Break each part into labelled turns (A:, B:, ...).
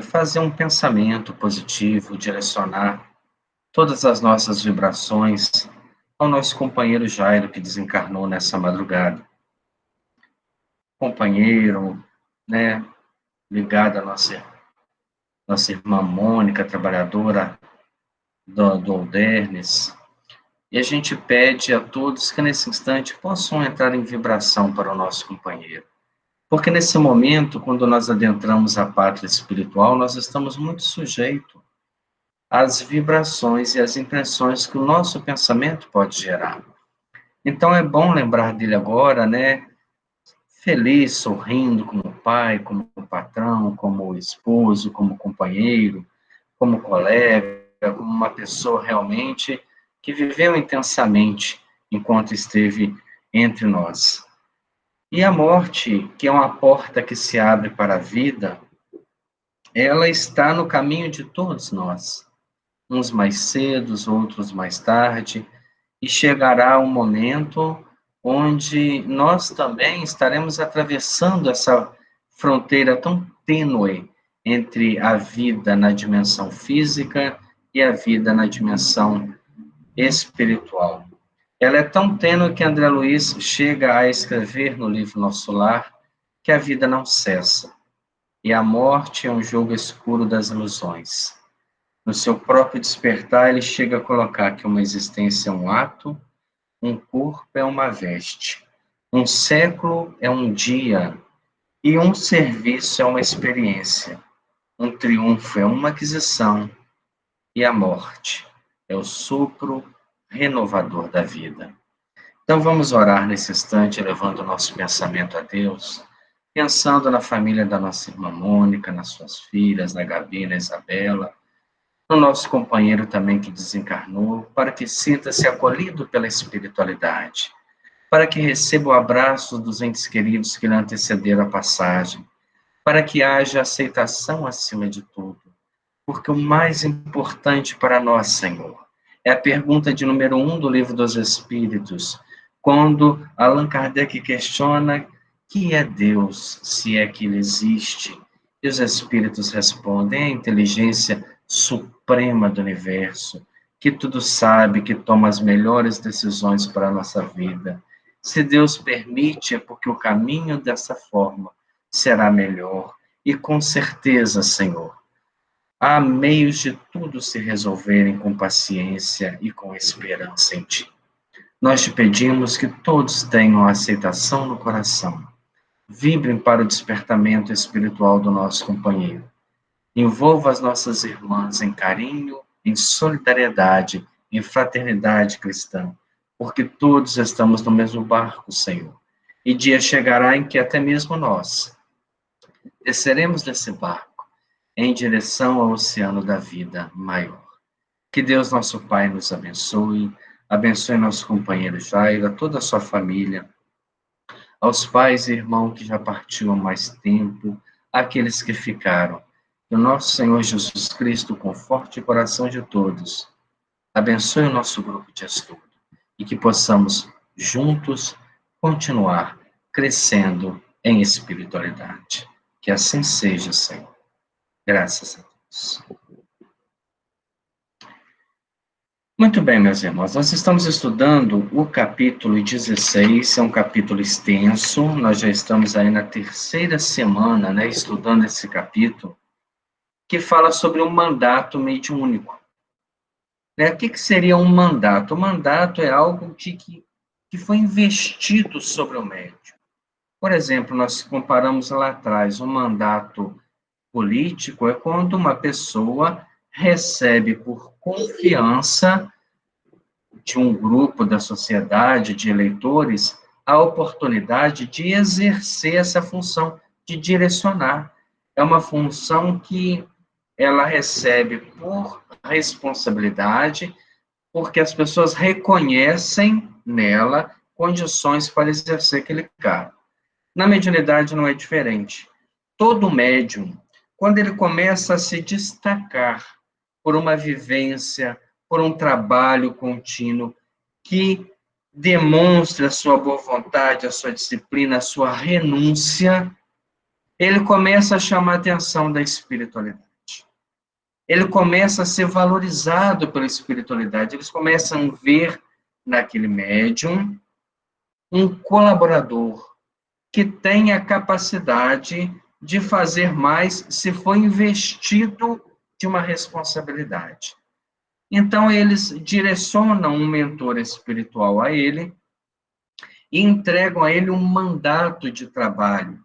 A: fazer um pensamento positivo, direcionar todas as nossas vibrações ao nosso companheiro Jairo, que desencarnou nessa madrugada. Companheiro, né, ligado à nossa irmã Mônica, trabalhadora do Aldernes. E a gente pede a todos que nesse instante possam entrar em vibração para o nosso companheiro. Porque nesse momento, quando nós adentramos a pátria espiritual, nós estamos muito sujeitos às vibrações e às impressões que o nosso pensamento pode gerar. Então é bom lembrar dele agora, né? Feliz, sorrindo como pai, como patrão, como esposo, como companheiro, como colega, como uma pessoa realmente que viveu intensamente enquanto esteve entre nós. E a morte, que é uma porta que se abre para a vida, ela está no caminho de todos nós. Uns mais cedo, outros mais tarde, e chegará um momento onde nós também estaremos atravessando essa fronteira tão tênue entre a vida na dimensão física e a vida na dimensão espiritual. Ela é tão tênue que André Luiz chega a escrever no livro Nosso Lar que a vida não cessa, e a morte é um jogo escuro das ilusões. No seu próprio despertar, ele chega a colocar que uma existência é um ato, um corpo é uma veste, um século é um dia, e um serviço é uma experiência, um triunfo é uma aquisição, e a morte é o sopro renovador da vida. Então vamos orar nesse instante, levando o nosso pensamento a Deus, pensando na família da nossa irmã Mônica, nas suas filhas, na Gabi, na Isabela, no nosso companheiro também que desencarnou, para que sinta-se acolhido pela espiritualidade, para que receba o abraço dos entes queridos que lhe antecederam a passagem, para que haja aceitação acima de tudo, porque o mais importante para nós, Senhor, é a pergunta de número 1 do Livro dos Espíritos, quando Allan Kardec questiona que é Deus, se é que ele existe, e os Espíritos respondem, é a inteligência suprema do universo, que tudo sabe, que toma as melhores decisões para a nossa vida. Se Deus permite, é porque o caminho dessa forma será melhor. E com certeza, Senhor, há meios de tudo se resolverem com paciência e com esperança em Ti. Nós te pedimos que todos tenham aceitação no coração, vibrem para o despertamento espiritual do nosso companheiro. Envolva as nossas irmãs em carinho, em solidariedade, em fraternidade cristã, porque todos estamos no mesmo barco, Senhor. E dia chegará em que até mesmo nós desceremos desse barco em direção ao oceano da vida maior. Que Deus, nosso Pai, nos abençoe, abençoe nosso companheiro Jairo, a toda a sua família, aos pais e irmãos que já partiram há mais tempo, àqueles que ficaram. Que o nosso Senhor Jesus Cristo conforte o coração de todos, abençoe o nosso grupo de estudo e que possamos juntos continuar crescendo em espiritualidade. Que assim seja, Senhor. Graças a Deus. Muito bem, meus irmãos, nós estamos estudando o capítulo 16, é um capítulo extenso, nós já estamos aí na terceira semana, né, estudando esse capítulo, que fala sobre um mandato mediúnico. O que seria um mandato? O mandato é algo que foi investido sobre o médium. Por exemplo, nós comparamos lá atrás, um mandato político é quando uma pessoa recebe por confiança de um grupo da sociedade, de eleitores, a oportunidade de exercer essa função, de direcionar. É uma função que ela recebe por responsabilidade, porque as pessoas reconhecem nela condições para exercer aquele cargo. Na mediunidade não é diferente. Todo médium, quando ele começa a se destacar por uma vivência, por um trabalho contínuo que demonstra a sua boa vontade, a sua disciplina, a sua renúncia, ele começa a chamar a atenção da espiritualidade. ele começa a ser valorizado pela espiritualidade. Eles começam a ver naquele médium um colaborador que tem a capacidade de fazer mais se for investido de uma responsabilidade. Então, eles direcionam um mentor espiritual a ele e entregam a ele um mandato de trabalho,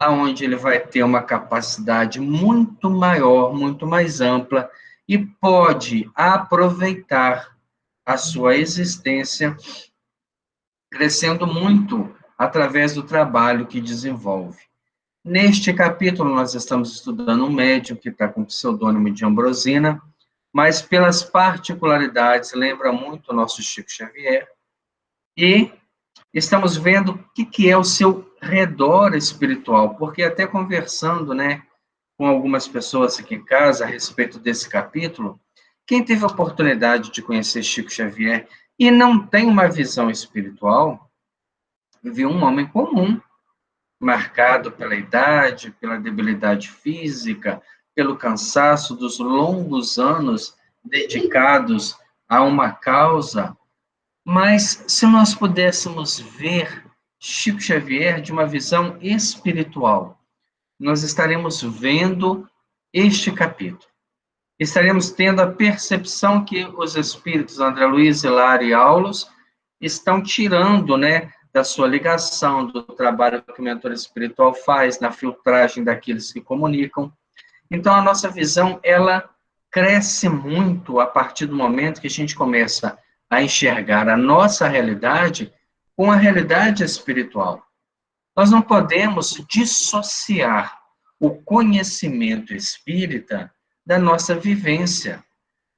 A: aonde ele vai ter uma capacidade muito maior, muito mais ampla, e pode aproveitar a sua existência, crescendo muito através do trabalho que desenvolve. Neste capítulo, nós estamos estudando um médium que está com o pseudônimo de Ambrosina, mas pelas particularidades, lembra muito o nosso Chico Xavier, e estamos vendo o que é o seu redor espiritual, porque até conversando, né, com algumas pessoas aqui em casa a respeito desse capítulo, quem teve a oportunidade de conhecer Chico Xavier e não tem uma visão espiritual, viu um homem comum, marcado pela idade, pela debilidade física, pelo cansaço dos longos anos dedicados a uma causa. Mas se nós pudéssemos ver Chico Xavier de uma visão espiritual, nós estaremos vendo este capítulo. Estaremos tendo a percepção que os espíritos André Luiz, Hilário e Aulos estão tirando, né, da sua ligação, do trabalho que o mentor espiritual faz, na filtragem daqueles que comunicam. Então, a nossa visão, ela cresce muito a partir do momento que a gente começa a enxergar a nossa realidade com a realidade espiritual. Nós não podemos dissociar o conhecimento espírita da nossa vivência.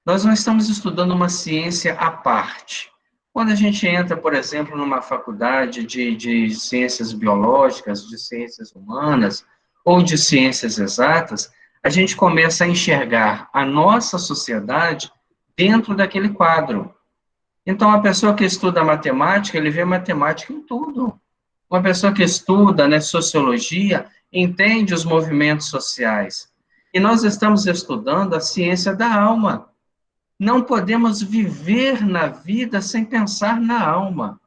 A: Nós não estamos estudando uma ciência à parte. Quando a gente entra, por exemplo, numa faculdade de ciências biológicas, de ciências humanas ou de ciências exatas, a gente começa a enxergar a nossa sociedade dentro daquele quadro. Então, a pessoa que estuda matemática, ele vê matemática em tudo. Uma pessoa que estuda, né, sociologia, entende os movimentos sociais. E nós estamos estudando a ciência da alma. Não podemos viver na vida sem pensar na alma.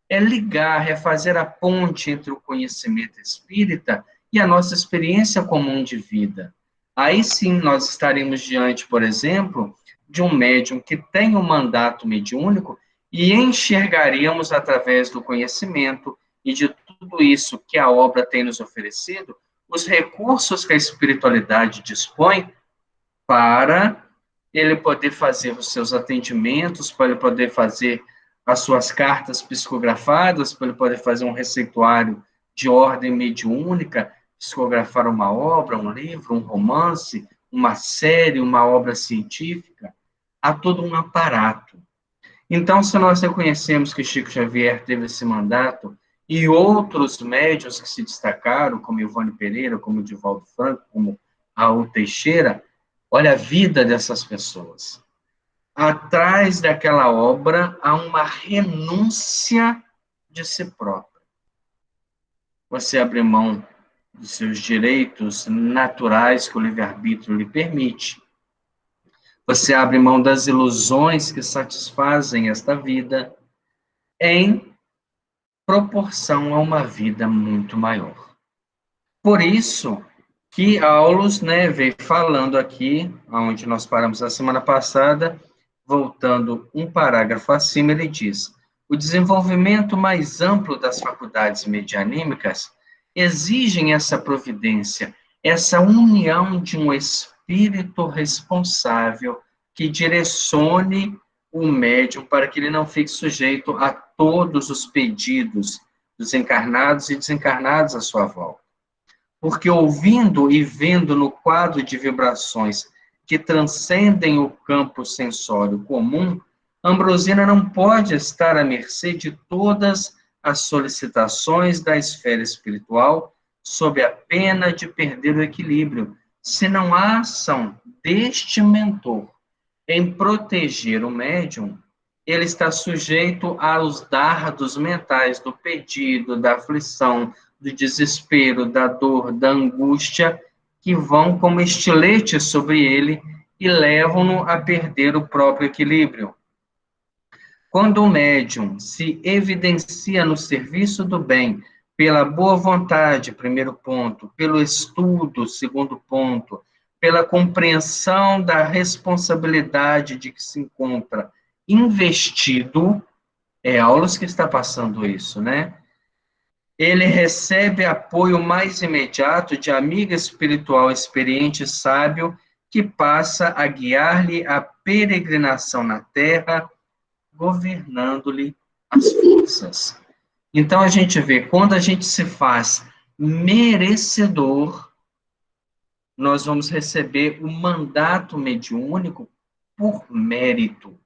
A: É ligar, é fazer a ponte entre o conhecimento espírita e a nossa experiência comum de vida. Aí sim nós estaremos diante, por exemplo, de um médium que tem um mandato mediúnico e enxergaremos através do conhecimento e de tudo isso que a obra tem nos oferecido, os recursos que a espiritualidade dispõe para ele poder fazer os seus atendimentos, para ele poder fazer as suas cartas psicografadas, para ele poder fazer um receituário de ordem mediúnica, psicografar uma obra, um livro, um romance, uma série, uma obra científica. Há todo um aparato. Então, se nós reconhecemos que Chico Xavier teve esse mandato e outros médiuns que se destacaram, como Ivone Pereira, como Divaldo Franco, como Raul Teixeira, olha a vida dessas pessoas. Atrás daquela obra há uma renúncia de si próprio. Você abre mão dos seus direitos naturais que o livre-arbítrio lhe permite. Você abre mão das ilusões que satisfazem esta vida em proporção a uma vida muito maior. Por isso que Aulos, né, veio falando aqui, onde nós paramos a semana passada, voltando um parágrafo acima, ele diz: o desenvolvimento mais amplo das faculdades medianímicas exigem essa providência, essa união de um espírito responsável que direcione o médium para que ele não fique sujeito a todos os pedidos dos encarnados e desencarnados à sua volta. Porque ouvindo e vendo no quadro de vibrações que transcendem o campo sensório comum, Ambrosina não pode estar à mercê de todas as solicitações da esfera espiritual, sob a pena de perder o equilíbrio, se não há ação deste mentor em proteger o médium, ele está sujeito aos dardos mentais do pedido, da aflição, do desespero, da dor, da angústia, que vão como estilete sobre ele e levam-no a perder o próprio equilíbrio. Quando o médium se evidencia no serviço do bem, pela boa vontade, primeiro ponto, pelo estudo, segundo ponto, pela compreensão da responsabilidade de que se encontra investido, é Aulos que está passando isso, né? Ele recebe apoio mais imediato de amigo espiritual experiente e sábio, que passa a guiar-lhe a peregrinação na terra, governando-lhe as forças. Então, a gente vê, quando a gente se faz merecedor, nós vamos receber o mandato mediúnico por mérito.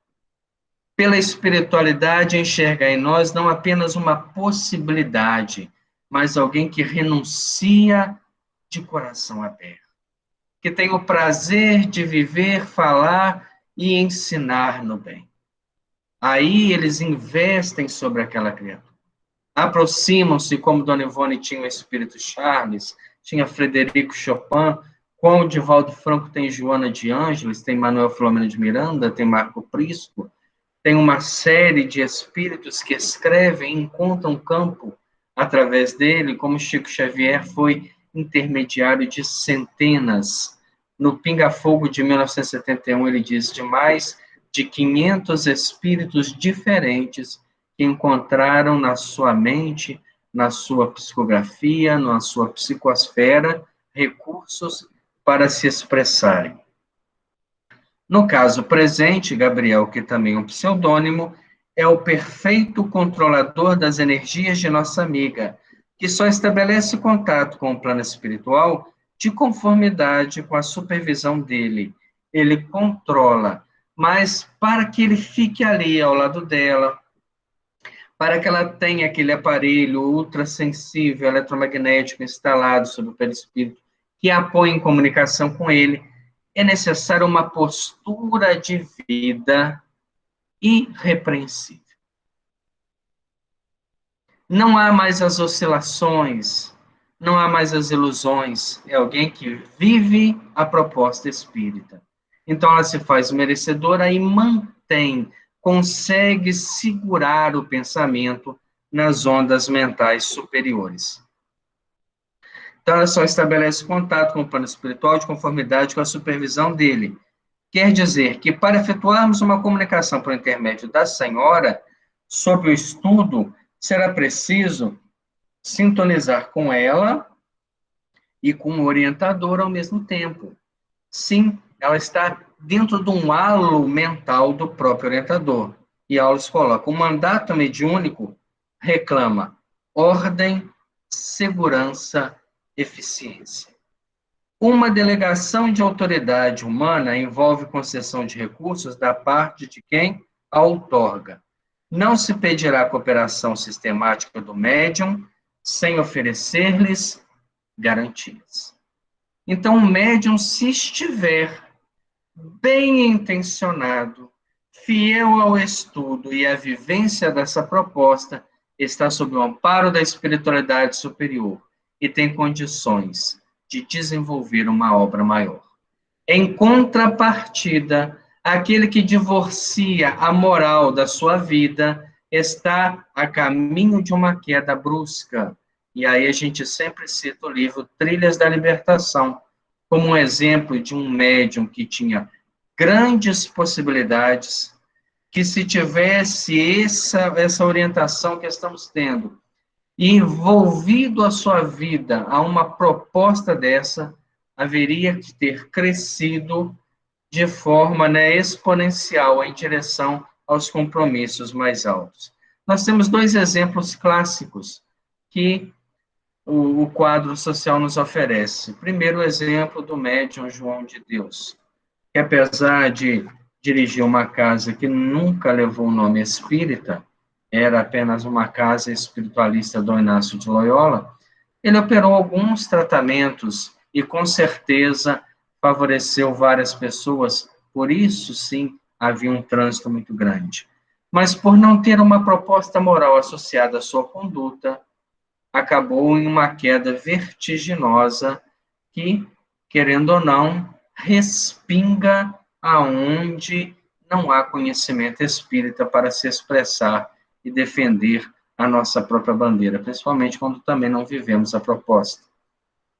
A: Pela espiritualidade, enxergar em nós não apenas uma possibilidade, mas alguém que renuncia de coração aberto, que tem o prazer de viver, falar e ensinar no bem. Aí eles investem sobre aquela criatura. Aproximam-se, como Dona Ivone tinha o Espírito Charles, tinha Frederico Chopin, como o Divaldo Franco tem Joana de Ângeles, tem Manuel Filomeno de Miranda, tem Marco Prisco, tem uma série de espíritos que escrevem e encontram campo através dele, como Chico Xavier foi intermediário de centenas. No Pinga Fogo de 1971, ele diz de mais de 500 espíritos diferentes que encontraram na sua mente, na sua psicografia, na sua psicosfera, recursos para se expressarem. No caso presente, Gabriel, que também é um pseudônimo, é o perfeito controlador das energias de nossa amiga, que só estabelece contato com o plano espiritual de conformidade com a supervisão dele. Ele controla, mas para que ele fique ali ao lado dela, para que ela tenha aquele aparelho ultrassensível eletromagnético instalado sobre o perispírito, que a põe em comunicação com ele, é necessária uma postura de vida irrepreensível. Não há mais as oscilações, não há mais as ilusões, é alguém que vive a proposta espírita. Então ela se faz merecedora e mantém, consegue segurar o pensamento nas ondas mentais superiores. Então ela só estabelece contato com o plano espiritual de conformidade com a supervisão dele. Quer dizer que, para efetuarmos uma comunicação por intermédio da senhora, sobre o estudo, será preciso sintonizar com ela e com o orientador ao mesmo tempo. Sim, ela está dentro de um halo mental do próprio orientador. E Aulos coloca: o mandato mediúnico reclama ordem, segurança, eficiência. Uma delegação de autoridade humana envolve concessão de recursos da parte de quem a outorga. Não se pedirá cooperação sistemática do médium sem oferecer-lhes garantias. Então, o médium, se estiver bem intencionado, fiel ao estudo e à vivência dessa proposta, está sob o amparo da espiritualidade superior e tem condições de desenvolver uma obra maior. Em contrapartida, aquele que divorcia a moral da sua vida está a caminho de uma queda brusca. E aí a gente sempre cita o livro Trilhas da Libertação, como um exemplo de um médium que tinha grandes possibilidades, que se tivesse essa orientação que estamos tendo, e envolvido a sua vida a uma proposta dessa, haveria que ter crescido de forma exponencial em direção aos compromissos mais altos. Nós temos dois exemplos clássicos que o quadro social nos oferece. Primeiro, o exemplo do médium João de Deus, que apesar de dirigir uma casa que nunca levou o nome espírita, era apenas uma casa espiritualista do Inácio de Loyola, ele operou alguns tratamentos e, com certeza, favoreceu várias pessoas, por isso, sim, havia um trânsito muito grande. Mas, por não ter uma proposta moral associada à sua conduta, acabou em uma queda vertiginosa que, querendo ou não, respinga aonde não há conhecimento espírita para se expressar e defender a nossa própria bandeira, principalmente quando também não vivemos a proposta.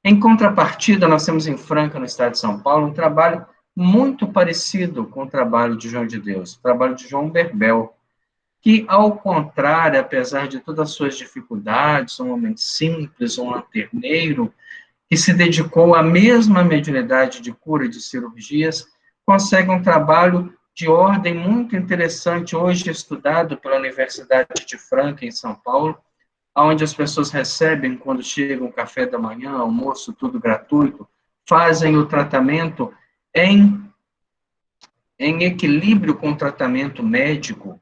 A: Em contrapartida, nós temos em Franca, no estado de São Paulo, um trabalho muito parecido com o trabalho de João de Deus, o trabalho de João Berbel, que, ao contrário, apesar de todas as suas dificuldades, um homem simples, um lanterneiro, que se dedicou à mesma mediunidade de cura e de cirurgias, consegue um trabalho de ordem muito interessante, hoje estudado pela Universidade de Franca, em São Paulo, onde as pessoas recebem, quando chegam, café da manhã, almoço, tudo gratuito, fazem o tratamento em equilíbrio com o tratamento médico,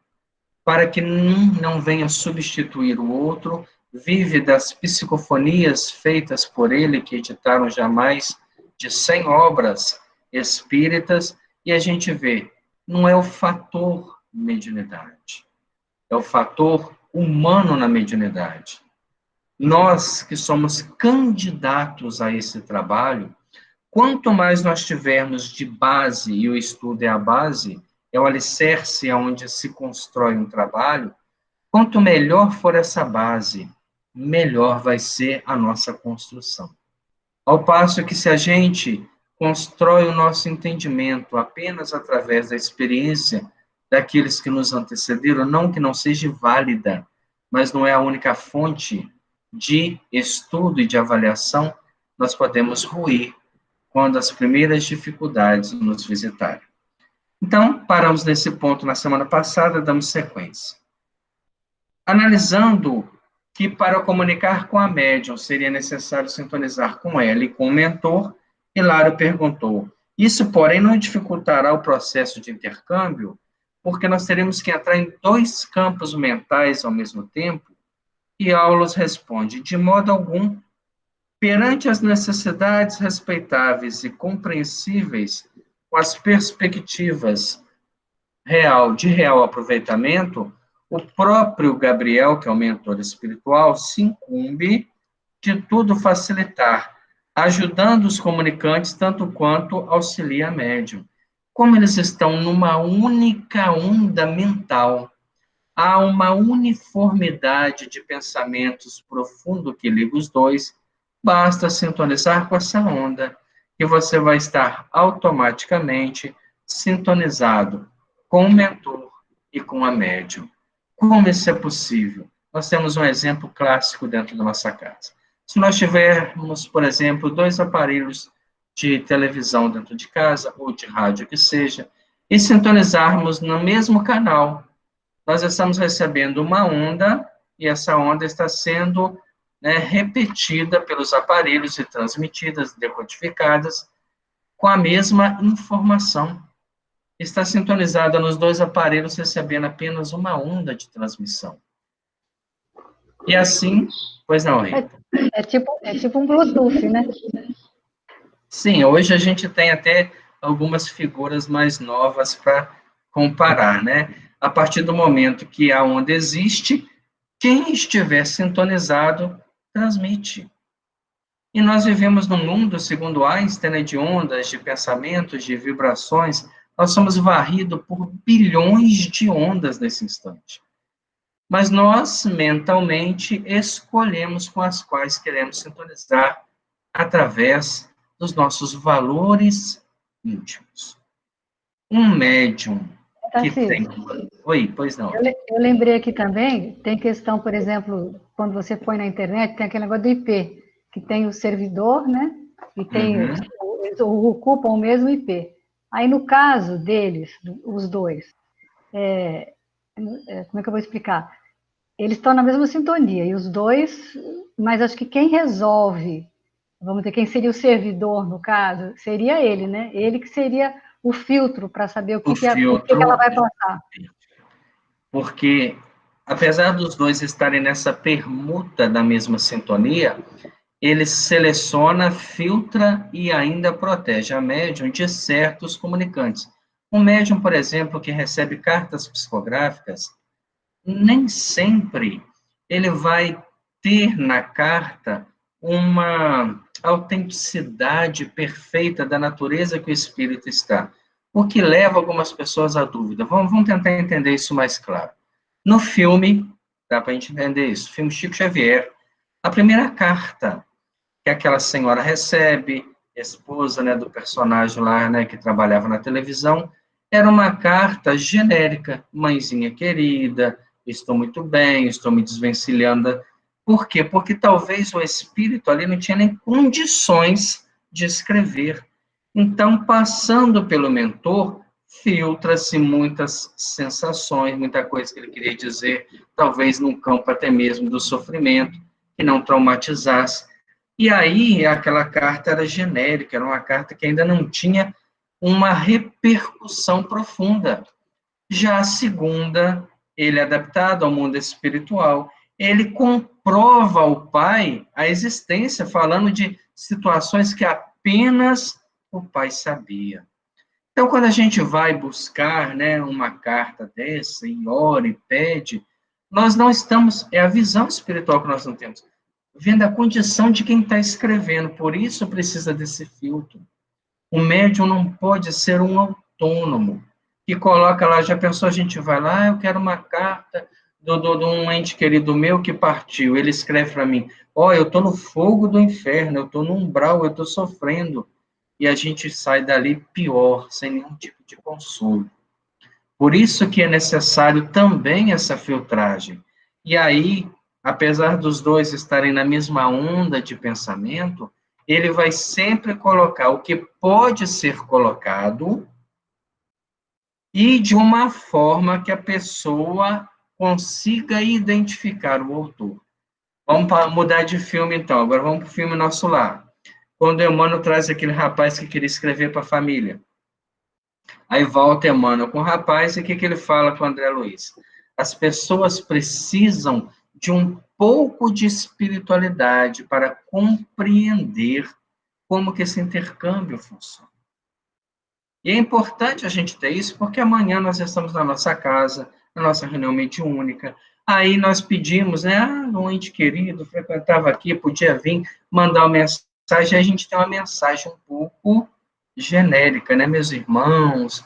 A: para que não venha substituir o outro, vive das psicofonias feitas por ele, que editaram já mais de 100 obras espíritas, e a gente vê, não é o fator mediunidade, é o fator humano na mediunidade. Nós que somos candidatos a esse trabalho, quanto mais nós tivermos de base, e o estudo é a base, é o alicerce onde se constrói um trabalho, quanto melhor for essa base, melhor vai ser a nossa construção. Ao passo que se a gente constrói o nosso entendimento apenas através da experiência daqueles que nos antecederam, não que não seja válida, mas não é a única fonte de estudo e de avaliação, nós podemos ruir quando as primeiras dificuldades nos visitarem. Então, paramos nesse ponto na semana passada, damos sequência. Analisando que para comunicar com a médium seria necessário sintonizar com ela e com o mentor, Hilário perguntou, isso, porém, não dificultará o processo de intercâmbio, porque nós teremos que entrar em 2 campos mentais ao mesmo tempo? E Aulos responde, de modo algum, perante as necessidades respeitáveis e compreensíveis, com as perspectivas de real aproveitamento, o próprio Gabriel, que é o mentor espiritual, se incumbe de tudo facilitar, ajudando os comunicantes tanto quanto auxilia a médium. Como eles estão numa única onda mental, há uma uniformidade de pensamentos profundo que liga os dois, basta sintonizar com essa onda, que você vai estar automaticamente sintonizado com o mentor e com a médium. Como isso é possível? Nós temos um exemplo clássico dentro da nossa casa. Se nós tivermos, por exemplo, 2 aparelhos de televisão dentro de casa, ou de rádio que seja, e sintonizarmos no mesmo canal, nós estamos recebendo uma onda, e essa onda está sendo repetida pelos aparelhos e transmitidas, decodificadas, com a mesma informação. Está sintonizada nos 2 aparelhos, recebendo apenas uma onda de transmissão. E assim, pois não, Rita?
B: É tipo um Bluetooth, né?
A: Sim, hoje a gente tem até algumas figuras mais novas para comparar, né? A partir do momento que a onda existe, quem estiver sintonizado, transmite. E nós vivemos num mundo, segundo Einstein, de ondas, de pensamentos, de vibrações. Nós somos varridos por bilhões de ondas nesse instante. Mas nós, mentalmente, escolhemos com as quais queremos sintonizar através dos nossos valores íntimos. Um médium que tem... Oi, pois não.
B: Eu lembrei aqui também, tem questão, por exemplo, quando você põe na internet, tem aquele negócio do IP, que tem o servidor, né? E tem eles ocupam o mesmo IP. Aí, no caso deles, os dois, como é que eu vou explicar? Eles estão na mesma sintonia, e os dois, mas acho que quem resolve, vamos dizer, quem seria o servidor, no caso, seria ele, né? Ele que seria o filtro para saber o que ela vai passar.
A: Porque, apesar dos dois estarem nessa permuta da mesma sintonia, ele seleciona, filtra e ainda protege a médium de certos comunicantes. Um médium, por exemplo, que recebe cartas psicográficas, nem sempre ele vai ter na carta uma autenticidade perfeita da natureza que o espírito está. O que leva algumas pessoas à dúvida. Vamos tentar entender isso mais claro. No filme, dá para a gente entender isso, filme Chico Xavier, a primeira carta que aquela senhora recebe, esposa, né, do personagem lá, né, que trabalhava na televisão, era uma carta genérica, mãezinha querida, estou muito bem, estou me desvencilhando. Por quê? Porque talvez o espírito ali não tinha nem condições de escrever. Então, passando pelo mentor, filtra-se muitas sensações, muita coisa que ele queria dizer, talvez num campo até mesmo do sofrimento, que não traumatizasse. E aí, aquela carta era genérica, era uma carta que ainda não tinha uma repercussão profunda. Já a segunda, ele adaptado ao mundo espiritual, ele comprova ao pai a existência, falando de situações que apenas o pai sabia. Então, quando a gente vai buscar, né, uma carta dessa e ora e pede, nós não estamos, é a visão espiritual que nós não temos, vendo a condição de quem está escrevendo, por isso precisa desse filtro. O médium não pode ser um autônomo, que coloca lá, já pensou, a gente vai lá, eu quero uma carta de um ente querido meu que partiu, ele escreve para mim, eu estou no fogo do inferno, eu estou no umbral, eu estou sofrendo, e a gente sai dali pior, sem nenhum tipo de consolo. Por isso que é necessário também essa filtragem. E aí, apesar dos dois estarem na mesma onda de pensamento, ele vai sempre colocar o que pode ser colocado e de uma forma que a pessoa consiga identificar o autor. Vamos mudar de filme, então. Agora vamos para o filme Nosso Lar. Quando Emmanuel traz aquele rapaz que queria escrever para a família. Aí volta Emmanuel com o rapaz, e o que ele fala com o André Luiz? As pessoas precisam de um pouco de espiritualidade para compreender como que esse intercâmbio funciona. E é importante a gente ter isso, porque amanhã nós estamos na nossa casa, na nossa reunião mediúnica, aí nós pedimos, né, um ente querido frequentava aqui, podia vir mandar uma mensagem, a gente tem uma mensagem um pouco genérica, né, meus irmãos,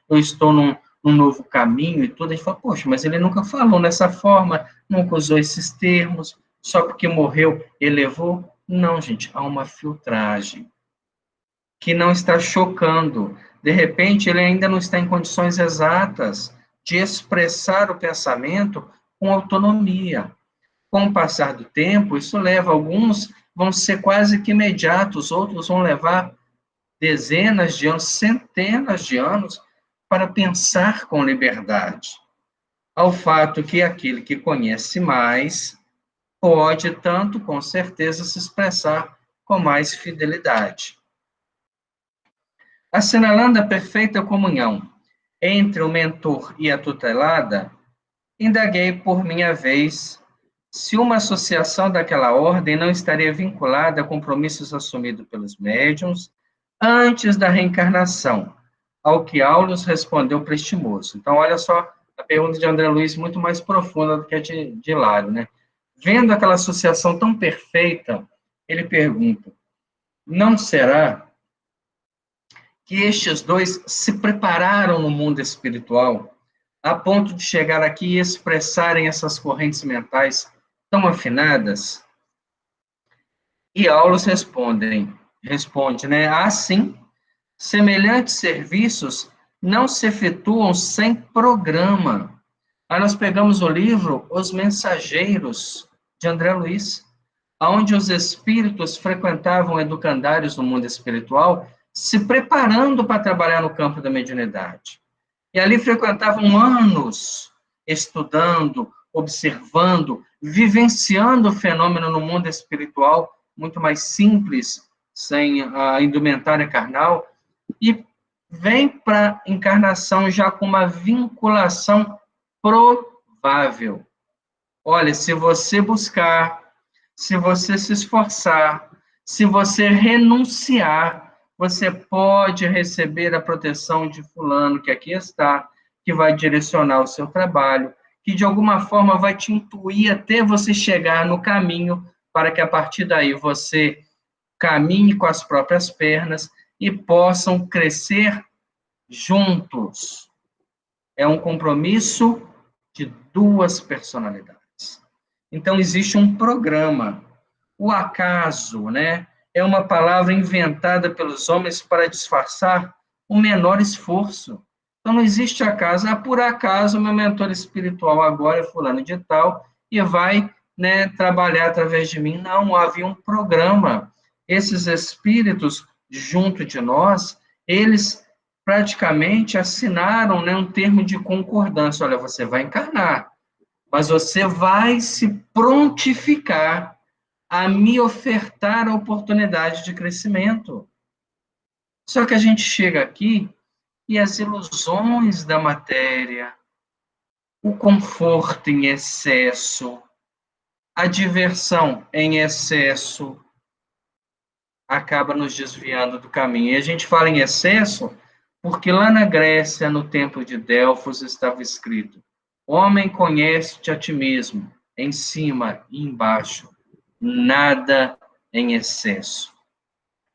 A: eu estou num novo caminho e tudo, a gente fala, poxa, mas ele nunca falou nessa forma, nunca usou esses termos, só porque morreu, elevou. Não, gente, há uma filtragem que não está chocando. De repente, ele ainda não está em condições exatas de expressar o pensamento com autonomia. Com o passar do tempo, isso leva, alguns vão ser quase que imediatos, outros vão levar dezenas de anos, centenas de anos, para pensar com liberdade. Ao fato que aquele que conhece mais pode, tanto com certeza, se expressar com mais fidelidade. Assinalando a perfeita comunhão entre o mentor e a tutelada, indaguei por minha vez se uma associação daquela ordem não estaria vinculada a compromissos assumidos pelos médiuns antes da reencarnação, ao que Aulus respondeu prestimoso. Então, olha só, a pergunta de André Luiz muito mais profunda do que a de Hilário, né? Vendo aquela associação tão perfeita, ele pergunta, não será que estes dois se prepararam no mundo espiritual a ponto de chegar aqui e expressarem essas correntes mentais tão afinadas? E Aulus responde, né? Assim, semelhantes serviços não se efetuam sem programa. Aí nós pegamos o livro Os Mensageiros, de André Luiz, onde os espíritos frequentavam educandários no mundo espiritual, se preparando para trabalhar no campo da mediunidade. E ali frequentavam anos, estudando, observando, vivenciando o fenômeno no mundo espiritual, muito mais simples, sem a indumentária carnal, e vem para a encarnação já com uma vinculação provável. Olha, se você buscar, se você se esforçar, se você renunciar, você pode receber a proteção de fulano, que aqui está, que vai direcionar o seu trabalho, que de alguma forma vai te intuir até você chegar no caminho, para que a partir daí você caminhem com as próprias pernas e possam crescer juntos. É um compromisso de duas personalidades. Então, existe um programa. O acaso, né, é uma palavra inventada pelos homens para disfarçar o menor esforço. Então, não existe acaso. Ah, por acaso, meu mentor espiritual agora é fulano de tal e vai, né, trabalhar através de mim. Não, havia um programa. Esses espíritos, junto de nós, eles praticamente assinaram, né, um termo de concordância. Olha, você vai encarnar, mas você vai se prontificar a me ofertar a oportunidade de crescimento. Só que a gente chega aqui e as ilusões da matéria, o conforto em excesso, a diversão em excesso, acaba nos desviando do caminho. E a gente fala em excesso porque lá na Grécia, no templo de Delfos, estava escrito: homem, conhece-te a ti mesmo, em cima e embaixo, nada em excesso.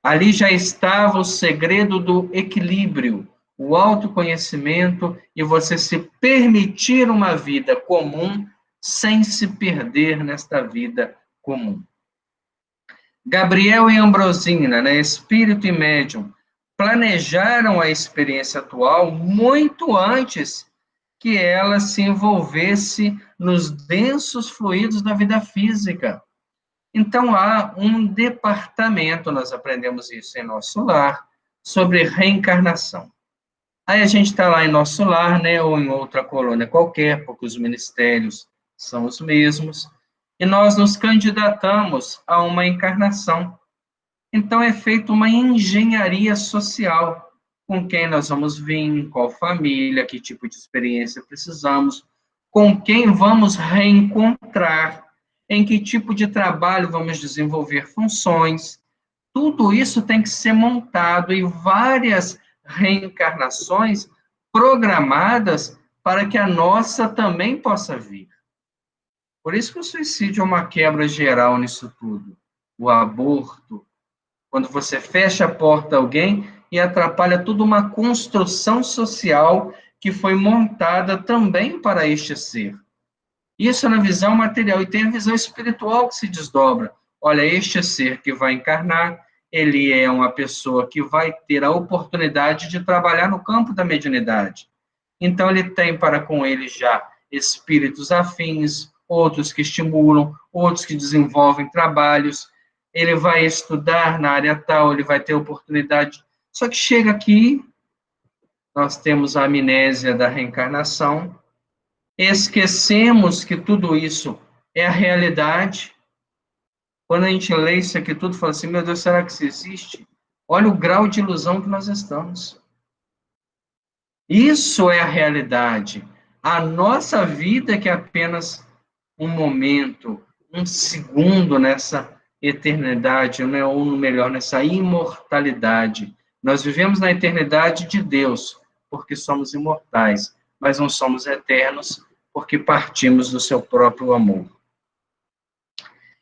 A: Ali já estava o segredo do equilíbrio, o autoconhecimento e você se permitir uma vida comum sem se perder nesta vida comum. Gabriel e Ambrosina, né, espírito e médium, planejaram a experiência atual muito antes que ela se envolvesse nos densos fluidos da vida física. Então, há um departamento, nós aprendemos isso em nosso lar, sobre reencarnação. Aí a gente está lá em nosso lar, né, ou em outra colônia qualquer, porque os ministérios são os mesmos, e nós nos candidatamos a uma encarnação. Então, é feita uma engenharia social, com quem nós vamos vir, qual família, que tipo de experiência precisamos, com quem vamos reencontrar, em que tipo de trabalho vamos desenvolver funções. Tudo isso tem que ser montado em várias reencarnações programadas para que a nossa também possa vir. Por isso que o suicídio é uma quebra geral nisso tudo. O aborto, quando você fecha a porta a alguém e atrapalha toda uma construção social que foi montada também para este ser. Isso é na visão material, e tem a visão espiritual que se desdobra. Olha, este ser que vai encarnar, ele é uma pessoa que vai ter a oportunidade de trabalhar no campo da mediunidade. Então, ele tem para com ele já espíritos afins, outros que estimulam, outros que desenvolvem trabalhos. Ele vai estudar na área tal, ele vai ter oportunidade. Só que chega aqui, nós temos a amnésia da reencarnação, esquecemos que tudo isso é a realidade. Quando a gente lê isso aqui tudo, fala assim, meu Deus, será que isso existe? Olha o grau de ilusão que nós estamos. Isso é a realidade. A nossa vida que é apenas um momento, um segundo nessa eternidade, né? Ou melhor, nessa imortalidade. Nós vivemos na eternidade de Deus, porque somos imortais, mas não somos eternos, porque partimos do seu próprio amor.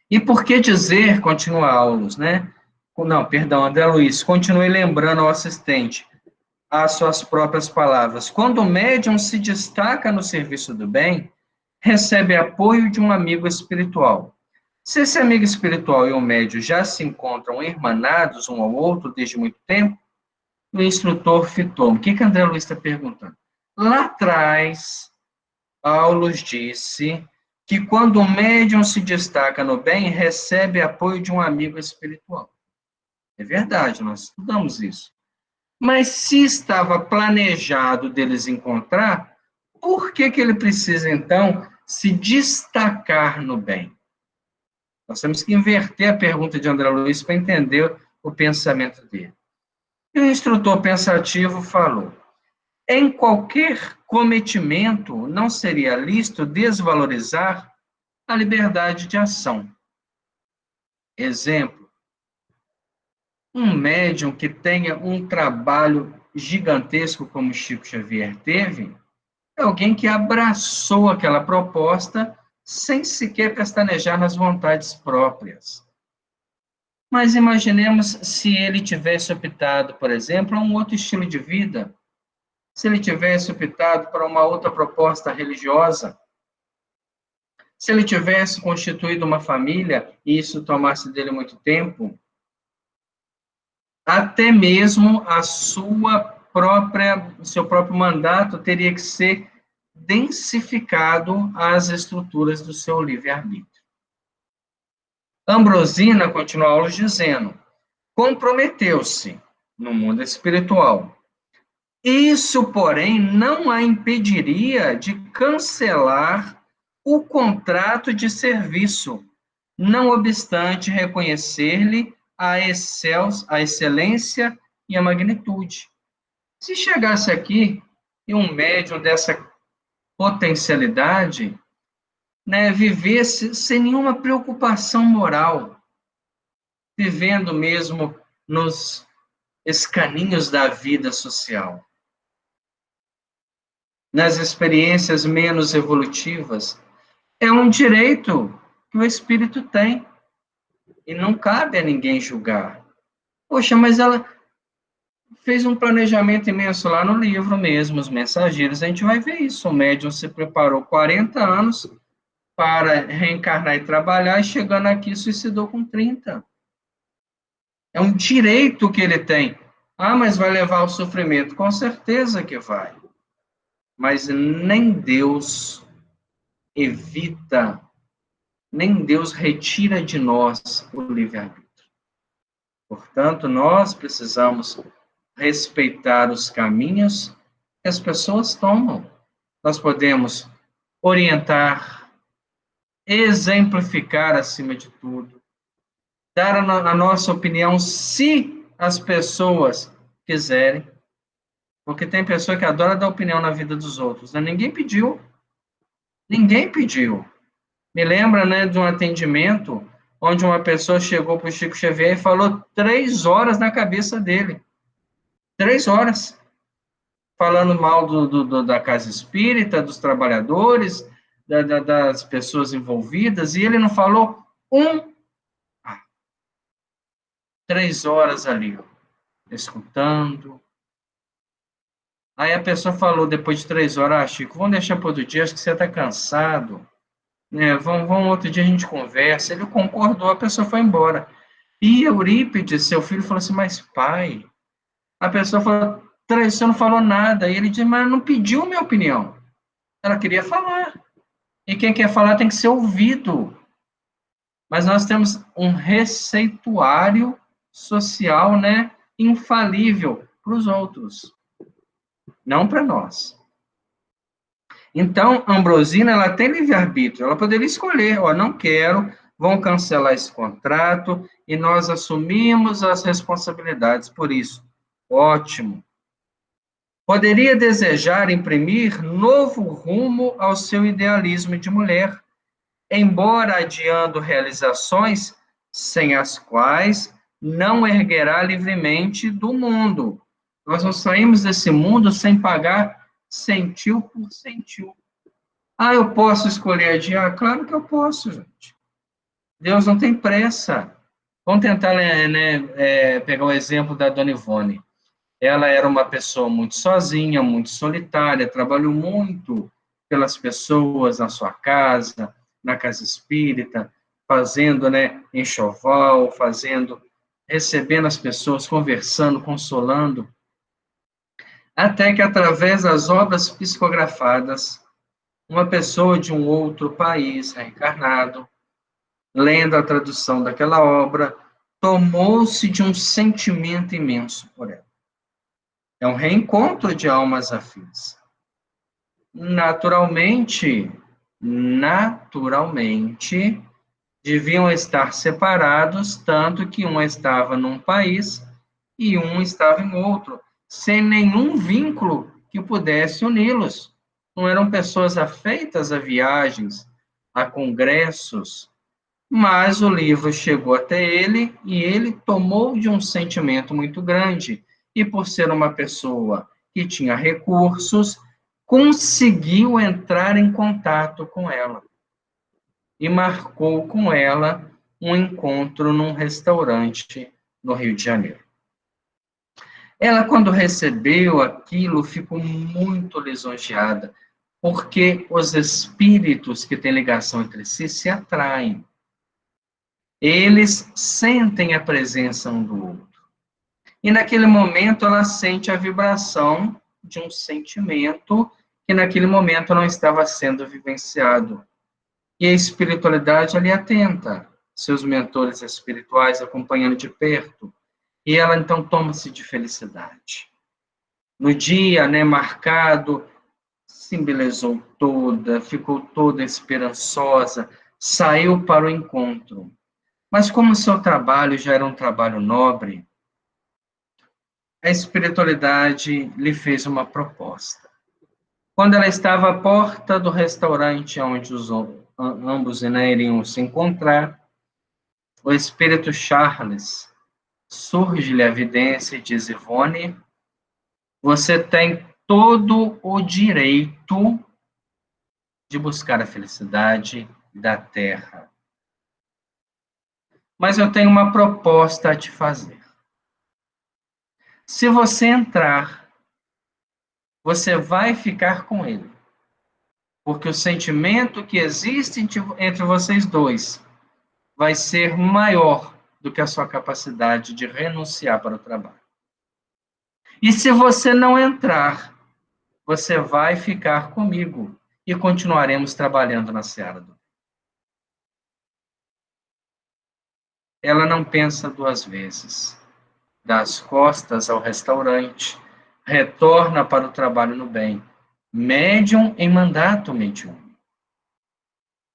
A: E por que dizer, continua Aulus, né? Não, perdão, André Luiz, continue lembrando ao assistente as suas próprias palavras. Quando o médium se destaca no serviço do bem, recebe apoio de um amigo espiritual. Se esse amigo espiritual e o médium já se encontram irmanados um ao outro desde muito tempo, o instrutor fitou. O que André Luiz está perguntando? Lá atrás, Aulus disse que quando o médium se destaca no bem, recebe apoio de um amigo espiritual. É verdade, nós estudamos isso. Mas se estava planejado deles encontrar, por que ele precisa, então, se destacar no bem? Nós temos que inverter a pergunta de André Luiz para entender o pensamento dele. E o instrutor pensativo falou: em qualquer cometimento, não seria lícito desvalorizar a liberdade de ação. Exemplo, um médium que tenha um trabalho gigantesco como Chico Xavier teve, é alguém que abraçou aquela proposta sem sequer pestanejar nas vontades próprias. Mas imaginemos se ele tivesse optado, por exemplo, a um outro estilo de vida, se ele tivesse optado para uma outra proposta religiosa, se ele tivesse constituído uma família e isso tomasse dele muito tempo, até mesmo o seu próprio mandato teria que ser densificado às estruturas do seu livre-arbítrio. Ambrosina, continua Aulus dizendo, comprometeu-se no mundo espiritual. Isso, porém, não a impediria de cancelar o contrato de serviço, não obstante reconhecer-lhe a excelência e a magnitude. Se chegasse aqui e um médium dessa potencialidade, né, vivesse sem nenhuma preocupação moral, vivendo mesmo nos escaninhos da vida social, nas experiências menos evolutivas, é um direito que o espírito tem e não cabe a ninguém julgar. Poxa, mas ela fez um planejamento imenso lá no livro mesmo, Os Mensageiros, a gente vai ver isso. O médium se preparou 40 anos para reencarnar e trabalhar, e chegando aqui suicidou com 30. É um direito que ele tem. Ah, mas vai levar ao sofrimento. Com certeza que vai. Mas nem Deus evita, nem Deus retira de nós o livre-arbítrio. Portanto, nós precisamos respeitar os caminhos que as pessoas tomam. Nós podemos orientar, exemplificar acima de tudo, dar a nossa opinião se as pessoas quiserem, porque tem pessoa que adora dar opinião na vida dos outros, né? Ninguém pediu. Ninguém pediu. Me lembra, né, de um atendimento onde uma pessoa chegou para o Chico Xavier e falou 3 horas na cabeça dele. 3 horas. Falando mal da casa espírita, dos trabalhadores, das pessoas envolvidas, e ele não falou 3 horas ali, escutando. Aí a pessoa falou, depois de 3 horas, Chico, vamos deixar para outro dia, acho que você está cansado. Né? Vamos outro dia a gente conversa. Ele concordou, a pessoa foi embora. E Eurípides, seu filho, falou assim, mas pai, a pessoa falou, você não falou nada. E ele disse, mas não pediu minha opinião. Ela queria falar. E quem quer falar tem que ser ouvido. Mas nós temos um receituário social, né, infalível para os outros, não para nós. Então, Ambrosina, ela tem livre-arbítrio, ela poderia escolher, ó, não quero, vão cancelar esse contrato, e nós assumimos as responsabilidades por isso. Ótimo. Poderia desejar imprimir novo rumo ao seu idealismo de mulher, embora adiando realizações sem as quais não erguerá livremente do mundo. Nós não saímos desse mundo sem pagar centil por centil. Ah, eu posso escolher adiar? Claro que eu posso, gente. Deus não tem pressa. Vamos tentar, né, pegar o exemplo da Dona Ivone. Ela era uma pessoa muito sozinha, muito solitária, trabalhou muito pelas pessoas na sua casa, na casa espírita, fazendo, né, enxoval, recebendo as pessoas, conversando, consolando, até que através das obras psicografadas, uma pessoa de um outro país, reencarnado, lendo a tradução daquela obra, tomou-se de um sentimento imenso por ela. É um reencontro de almas afins. Naturalmente, deviam estar separados, tanto que um estava num país e um estava em outro, sem nenhum vínculo que pudesse uni-los. Não eram pessoas afeitas a viagens, a congressos, mas o livro chegou até ele e ele tomou de um sentimento muito grande. E por ser uma pessoa que tinha recursos, conseguiu entrar em contato com ela. E marcou com ela um encontro num restaurante no Rio de Janeiro. Ela, quando recebeu aquilo, ficou muito lisonjeada, porque os espíritos que têm ligação entre si se atraem. Eles sentem a presença um do outro. E naquele momento ela sente a vibração de um sentimento que naquele momento não estava sendo vivenciado. E a espiritualidade ali atenta, seus mentores espirituais acompanhando de perto. E ela então toma-se de felicidade. No dia, né, marcado, se embelezou toda, ficou toda esperançosa, saiu para o encontro. Mas como seu trabalho já era um trabalho nobre, a espiritualidade lhe fez uma proposta. Quando ela estava à porta do restaurante onde ambos, né, iriam se encontrar, o espírito Charles surge-lhe a evidência e diz: Ivone, você tem todo o direito de buscar a felicidade da terra. Mas eu tenho uma proposta a te fazer. Se você entrar, você vai ficar com ele. Porque o sentimento que existe entre vocês dois vai ser maior do que a sua capacidade de renunciar para o trabalho. E se você não entrar, você vai ficar comigo e continuaremos trabalhando na seara do. Ela não pensa duas vezes. Dá as costas ao restaurante, retorna para o trabalho no bem. Médium em mandato mediúnico.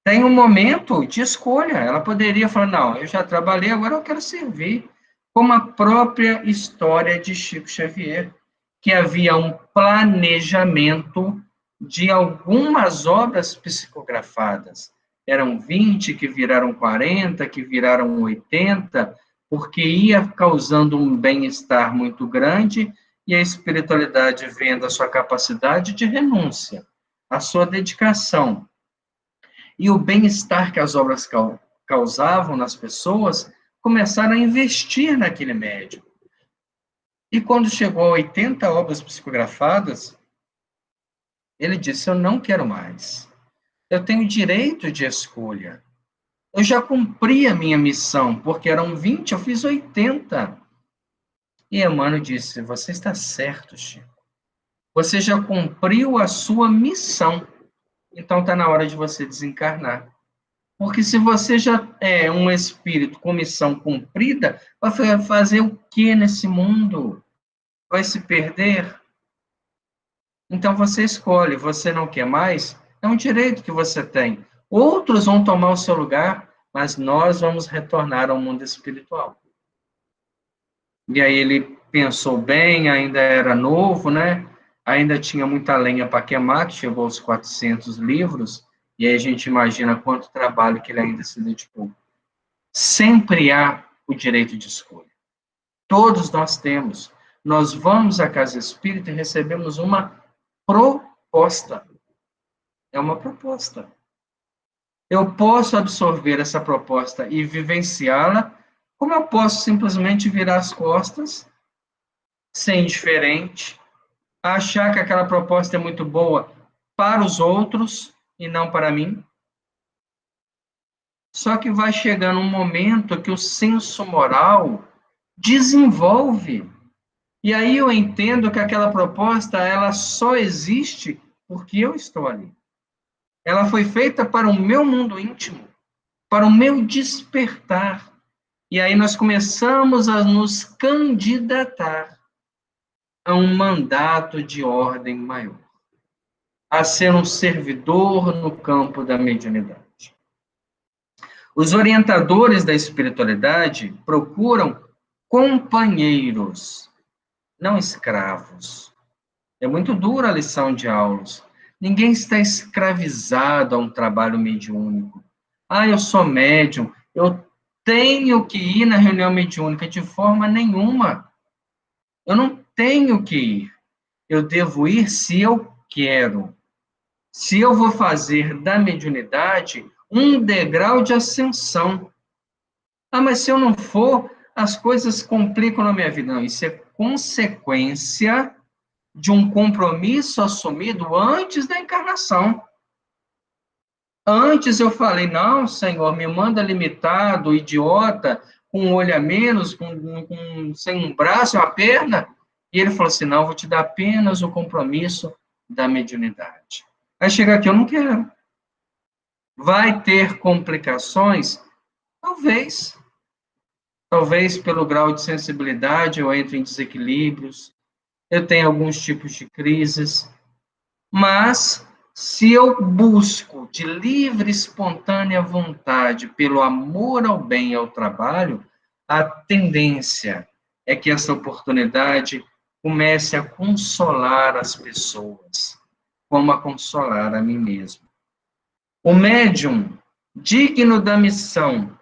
A: Tem um momento de escolha. Ela poderia falar, não, eu já trabalhei, agora eu quero servir. Como a própria história de Chico Xavier, que havia um planejamento de algumas obras psicografadas. Eram 20, que viraram 40, que viraram 80, porque ia causando um bem-estar muito grande e a espiritualidade vendo a sua capacidade de renúncia, a sua dedicação e o bem-estar que as obras causavam nas pessoas, começaram a investir naquele médium. E quando chegou a 80 obras psicografadas, ele disse, eu não quero mais. Eu tenho direito de escolha. Eu já cumpri a minha missão, porque eram 20, eu fiz 80. E Emmanuel disse, você está certo, Chico. Você já cumpriu a sua missão. Então está na hora de você desencarnar. Porque se você já é um espírito com missão cumprida, vai fazer o que nesse mundo? Vai se perder? Então você escolhe, você não quer mais? É um direito que você tem. Outros vão tomar o seu lugar, mas nós vamos retornar ao mundo espiritual. E aí ele pensou bem, ainda era novo, né? Ainda tinha muita lenha para queimar, que chegou aos 400 livros, e aí a gente imagina quanto trabalho que ele ainda se dedicou. Sempre há o direito de escolha. Todos nós temos. Nós vamos à casa espírita e recebemos uma proposta. É uma proposta. Eu posso absorver essa proposta e vivenciá-la, como eu posso simplesmente virar as costas, ser indiferente, achar que aquela proposta é muito boa para os outros e não para mim. Só que vai chegando um momento que o senso moral desenvolve. E aí eu entendo que aquela proposta, ela só existe porque eu estou ali. Ela foi feita para o meu mundo íntimo, para o meu despertar. E aí nós começamos a nos candidatar a um mandato de ordem maior, a ser um servidor no campo da mediunidade. Os orientadores da espiritualidade procuram companheiros, não escravos. É muito dura a lição de aulas. Ninguém está escravizado a um trabalho mediúnico. Ah, eu sou médium, eu tenho que ir na reunião mediúnica de forma nenhuma. Eu não tenho que ir. Eu devo ir se eu quero. Se eu vou fazer da mediunidade um degrau de ascensão. Ah, mas se eu não for, as coisas complicam na minha vida. Não, isso é consequência de um compromisso assumido antes da encarnação. Antes eu falei, não, Senhor, me manda limitado, idiota, com um olho a menos, sem um braço e uma perna. E ele falou assim, não, vou te dar apenas o compromisso da mediunidade. Aí chega aqui, eu não quero. Vai ter complicações? Talvez. Talvez pelo grau de sensibilidade eu entre em desequilíbrios, eu tenho alguns tipos de crises, mas se eu busco de livre, espontânea vontade, pelo amor ao bem e ao trabalho, a tendência é que essa oportunidade comece a consolar as pessoas, como a consolar a mim mesmo. O médium, digno da missão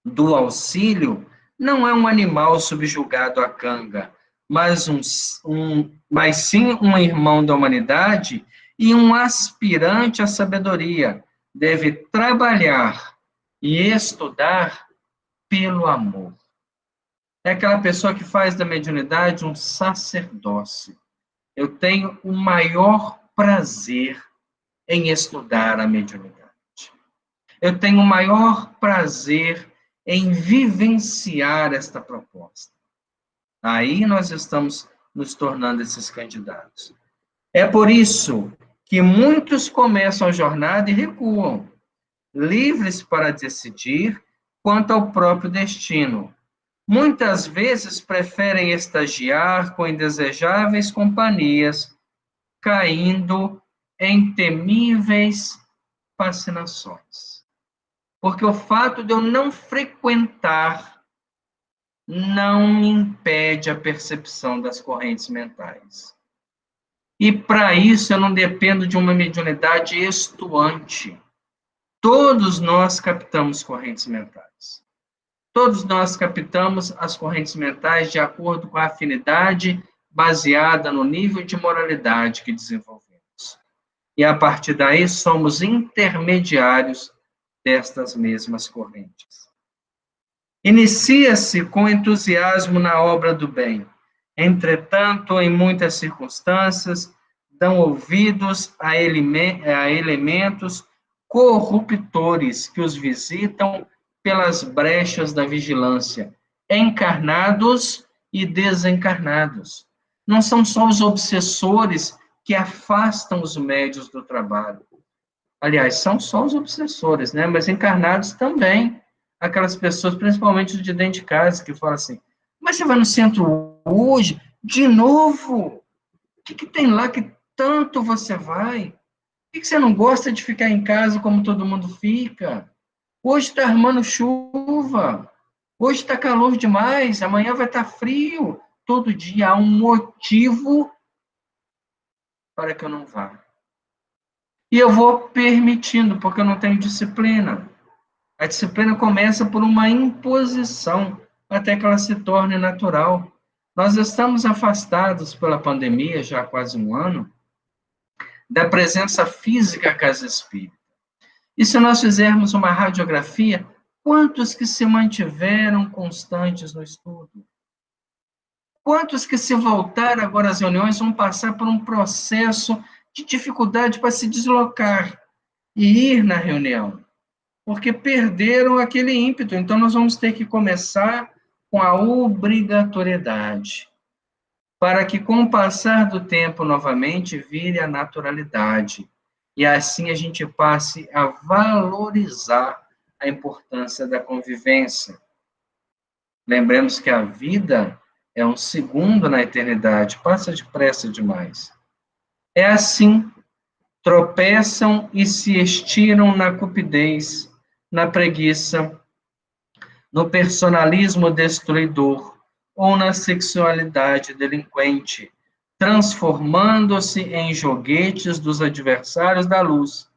A: do auxílio, não é um animal subjugado à canga, mas sim um irmão da humanidade e um aspirante à sabedoria. Deve trabalhar e estudar pelo amor. É aquela pessoa que faz da mediunidade um sacerdócio. Eu tenho o maior prazer em estudar a mediunidade. Eu tenho o maior prazer em vivenciar esta proposta. Aí nós estamos nos tornando esses candidatos. É por isso que muitos começam a jornada e recuam, livres para decidir quanto ao próprio destino. Muitas vezes preferem estagiar com indesejáveis companhias, caindo em temíveis fascinações. Porque o fato de eu não frequentar não me impede a percepção das correntes mentais. E para isso eu não dependo de uma mediunidade estuante. Todos nós captamos correntes mentais. Todos nós captamos as correntes mentais de acordo com a afinidade baseada no nível de moralidade que desenvolvemos. E a partir daí somos intermediários destas mesmas correntes. Inicia-se com entusiasmo na obra do bem. Entretanto, em muitas circunstâncias, dão ouvidos a elementos corruptores que os visitam pelas brechas da vigilância, encarnados e desencarnados. Não são só os obsessores que afastam os médios do trabalho. Aliás, são só os obsessores, né? Mas encarnados também. Aquelas pessoas, principalmente os de dentro de casa, que falam assim, mas você vai no centro hoje? De novo? O que tem lá que tanto você vai? Por que você não gosta de ficar em casa como todo mundo fica? Hoje está armando chuva. Hoje está calor demais. Amanhã vai estar frio. Todo dia há um motivo para que eu não vá. E eu vou permitindo, porque eu não tenho disciplina. A disciplina começa por uma imposição, até que ela se torne natural. Nós estamos afastados pela pandemia, já há quase um ano, da presença física casa espírita. E se nós fizermos uma radiografia, quantos que se mantiveram constantes no estudo? Quantos que se voltar agora às reuniões vão passar por um processo de dificuldade para se deslocar e ir na reunião? Porque perderam aquele ímpeto. Então, nós vamos ter que começar com a obrigatoriedade, para que, com o passar do tempo, novamente, vire a naturalidade. E assim a gente passe a valorizar a importância da convivência. Lembremos que a vida é um segundo na eternidade, passa depressa demais. É assim, tropeçam e se estiram na cupidez, na preguiça, no personalismo destruidor ou na sexualidade delinquente, transformando-se em joguetes dos adversários da luz,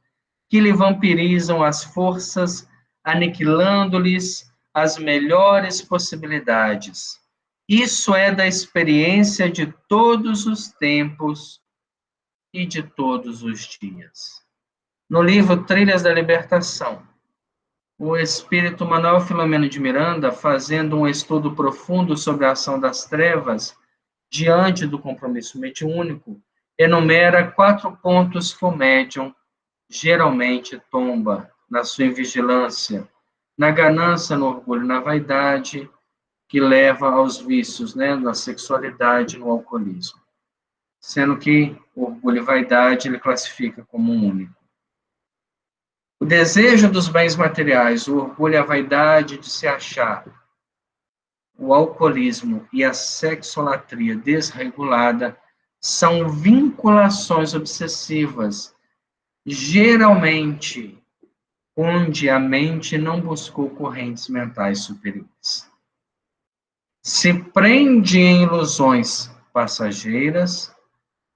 A: que lhe vampirizam as forças, aniquilando-lhes as melhores possibilidades. Isso é da experiência de todos os tempos e de todos os dias. No livro Trilhas da Libertação, o espírito Manuel Filomeno de Miranda, fazendo um estudo profundo sobre a ação das trevas, diante do compromisso mediúnico, enumera 4 pontos que o médium geralmente tomba na sua invigilância, na ganância, no orgulho, na vaidade, que leva aos vícios, né, na sexualidade, no alcoolismo. Sendo que o orgulho e vaidade ele classifica como um único. O desejo dos bens materiais, o orgulho e a vaidade de se achar, o alcoolismo e a sexolatria desregulada são vinculações obsessivas, geralmente onde a mente não buscou correntes mentais superiores. Se prende em ilusões passageiras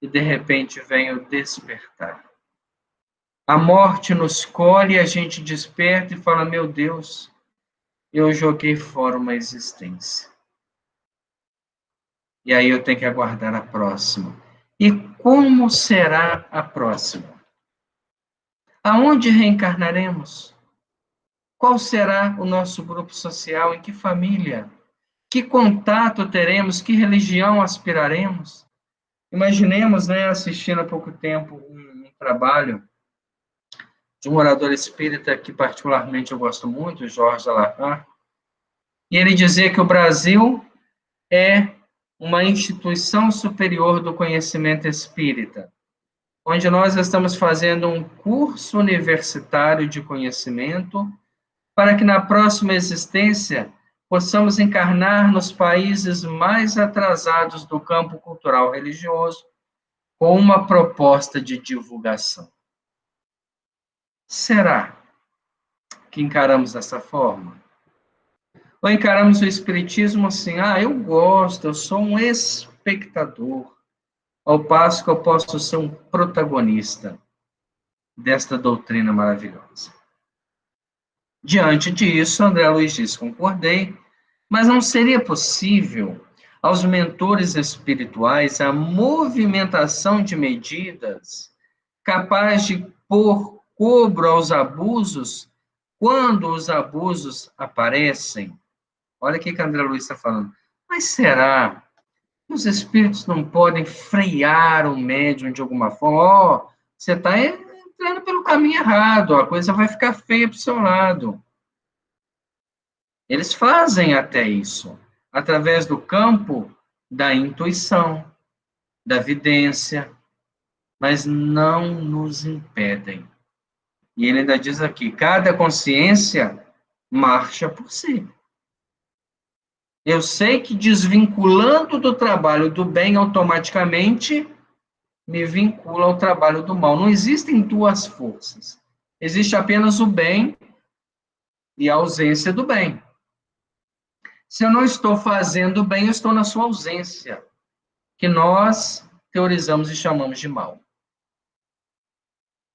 A: e de repente vem o despertar. A morte nos colhe e a gente desperta e fala, meu Deus, eu joguei fora uma existência. E aí eu tenho que aguardar a próxima. E como será a próxima? Aonde reencarnaremos? Qual será o nosso grupo social? Em que família? Que contato teremos? Que religião aspiraremos? Imaginemos, né, assistindo há pouco tempo um trabalho de um orador espírita que particularmente eu gosto muito, o Jorge Alain, e ele dizia que o Brasil é uma instituição superior do conhecimento espírita, onde nós estamos fazendo um curso universitário de conhecimento para que na próxima existência possamos encarnar nos países mais atrasados do campo cultural religioso com uma proposta de divulgação. Será que encaramos dessa forma? Ou encaramos o Espiritismo assim, eu gosto, eu sou um espectador, ao passo que eu posso ser um protagonista desta doutrina maravilhosa. Diante disso, André Luiz diz, concordei, mas não seria possível aos mentores espirituais a movimentação de medidas capaz de pôr cobro aos abusos quando os abusos aparecem? Olha o que André Luiz está falando. Mas será que os espíritos não podem frear o médium de alguma forma? Você está entrando pelo caminho errado, a coisa vai ficar feia para o seu lado. Eles fazem até isso, através do campo da intuição, da vidência, mas não nos impedem. E ele ainda diz aqui, cada consciência marcha por si. Eu sei que desvinculando do trabalho do bem automaticamente me vincula ao trabalho do mal. Não existem duas forças. Existe apenas o bem e a ausência do bem. Se eu não estou fazendo bem, eu estou na sua ausência, que nós teorizamos e chamamos de mal.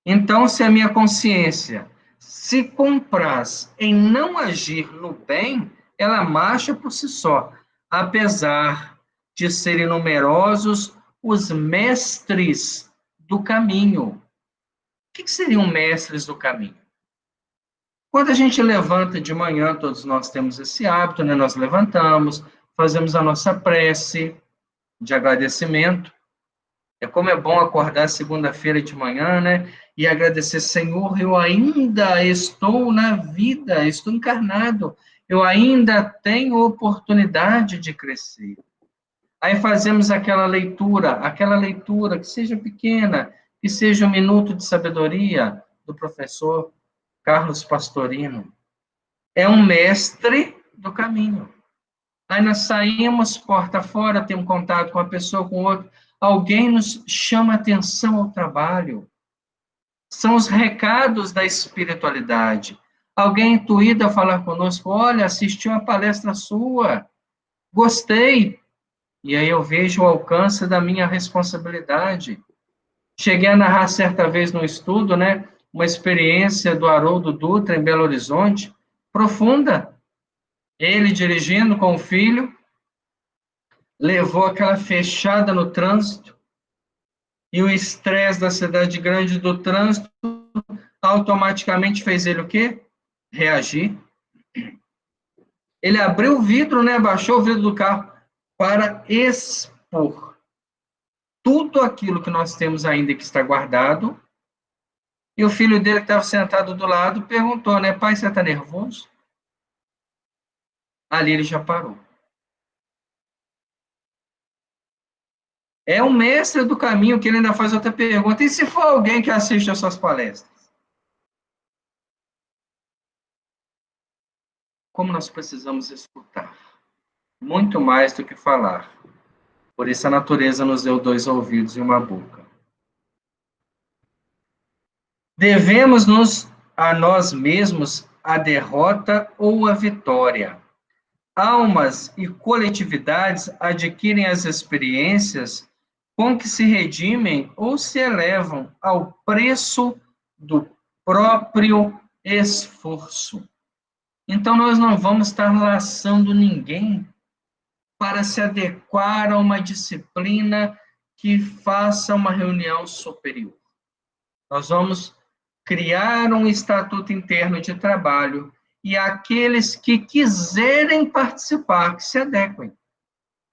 A: Então, se a minha consciência se compraz em não agir no bem, ela marcha por si só, apesar de serem numerosos os mestres do caminho. O que seriam mestres do caminho? Quando a gente levanta de manhã, todos nós temos esse hábito, né? Nós levantamos, fazemos a nossa prece de agradecimento. Como é bom acordar segunda-feira de manhã, né? E agradecer, Senhor, eu ainda estou na vida, estou encarnado, eu ainda tenho oportunidade de crescer. Aí fazemos aquela leitura que seja pequena, que seja um minuto de sabedoria do professor Carlos Pastorino. É um mestre do caminho. Aí nós saímos, porta fora, temos contato com uma pessoa, com outra, alguém nos chama atenção ao trabalho. São os recados da espiritualidade. Alguém intuído a falar conosco, olha, assisti uma palestra sua, gostei. E aí eu vejo o alcance da minha responsabilidade. Cheguei a narrar certa vez no estudo, né, uma experiência do Haroldo Dutra em Belo Horizonte, profunda. Ele dirigindo com o filho, levou aquela fechada no trânsito, e o estresse da cidade grande do trânsito automaticamente fez ele o quê? reagir. Ele abriu o vidro, né, abaixou o vidro do carro para expor tudo aquilo que nós temos ainda que está guardado. E o filho dele, que estava sentado do lado, perguntou, né, pai, você está nervoso? Ali ele já parou. É o mestre do caminho que ele ainda faz outra pergunta. E se for alguém que assiste às suas palestras? Como nós precisamos escutar? Muito mais do que falar. Por isso a natureza nos deu 2 ouvidos e uma boca. Devemos-nos a nós mesmos a derrota ou a vitória. Almas e coletividades adquirem as experiências com que se redimem ou se elevam ao preço do próprio esforço. Então, nós não vamos estar laçando ninguém para se adequar a uma disciplina que faça uma reunião superior. Nós vamos criar um estatuto interno de trabalho e aqueles que quiserem participar, que se adequem.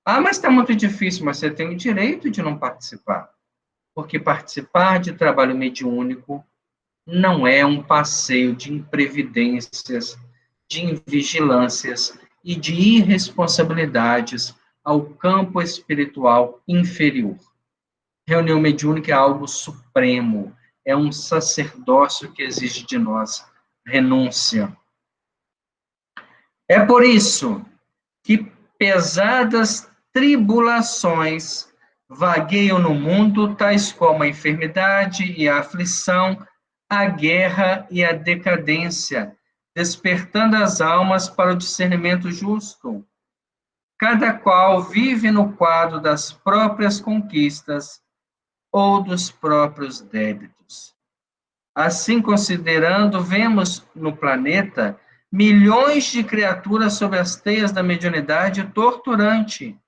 A: Ah, mas está muito difícil, mas você tem o direito de não participar. Porque participar de trabalho mediúnico não é um passeio de imprevidências, de invigilâncias e de irresponsabilidades ao campo espiritual inferior. Reunião mediúnica é algo supremo, é um sacerdócio que exige de nós renúncia. É por isso que pesadas tribulações vagueiam no mundo, tais como a enfermidade e a aflição, a guerra e a decadência, despertando as almas para o discernimento justo. Cada qual vive no quadro das próprias conquistas ou dos próprios débitos. Assim, considerando, vemos no planeta milhões de criaturas sob as teias da mediunidade torturante,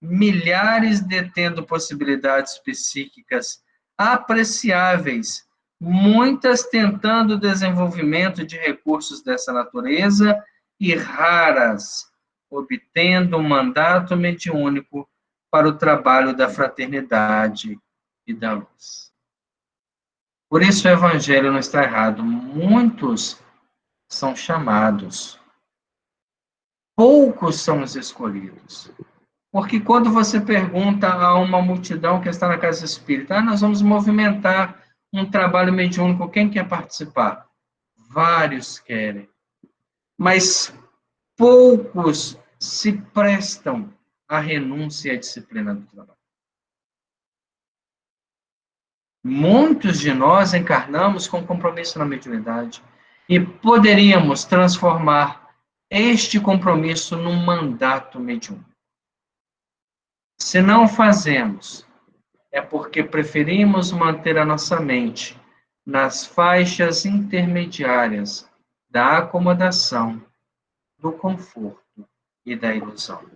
A: milhares detendo possibilidades psíquicas apreciáveis, muitas tentando o desenvolvimento de recursos dessa natureza e raras obtendo um mandato mediúnico para o trabalho da fraternidade e da luz. Por isso o evangelho não está errado. Muitos são chamados, poucos são os escolhidos. Porque quando você pergunta a uma multidão que está na casa espírita, nós vamos movimentar um trabalho mediúnico, quem quer participar? Vários querem. Mas poucos se prestam à renúncia e à disciplina do trabalho. Muitos de nós encarnamos com compromisso na mediunidade e poderíamos transformar este compromisso num mandato mediúnico. Se não fazemos, é porque preferimos manter a nossa mente nas faixas intermediárias da acomodação, do conforto e da ilusão.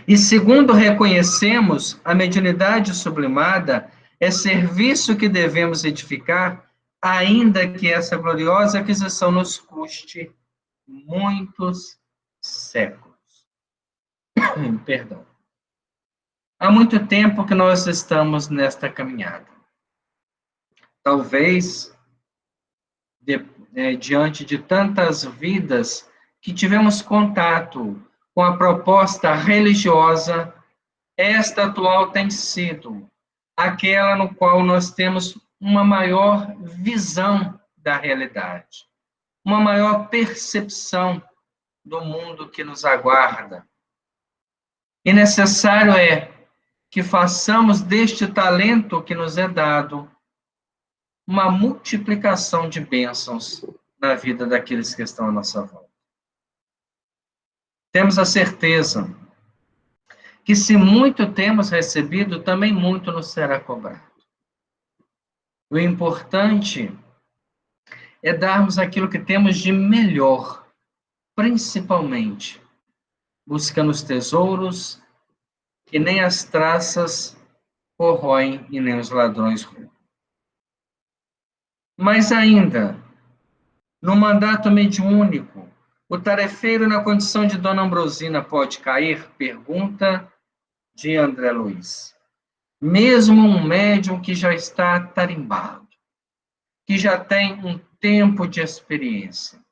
A: E segundo reconhecemos, a mediunidade sublimada é serviço que devemos edificar, ainda que essa gloriosa aquisição nos custe muitos séculos. Perdão. Há muito tempo que nós estamos nesta caminhada. Talvez, diante de tantas vidas que tivemos contato com a proposta religiosa, esta atual tem sido aquela no qual nós temos uma maior visão da realidade, uma maior percepção do mundo que nos aguarda. E necessário é que façamos deste talento que nos é dado uma multiplicação de bênçãos na vida daqueles que estão à nossa volta. Temos a certeza que se muito temos recebido, também muito nos será cobrado. O importante é darmos aquilo que temos de melhor, principalmente buscando os tesouros que nem as traças corroem e nem os ladrões roubam. Mas ainda, No mandato mediúnico, o tarefeiro na condição de Dona Ambrosina pode cair? Pergunta de André Luiz. Mesmo um médium que já está tarimbado, que já tem um tempo de experiência,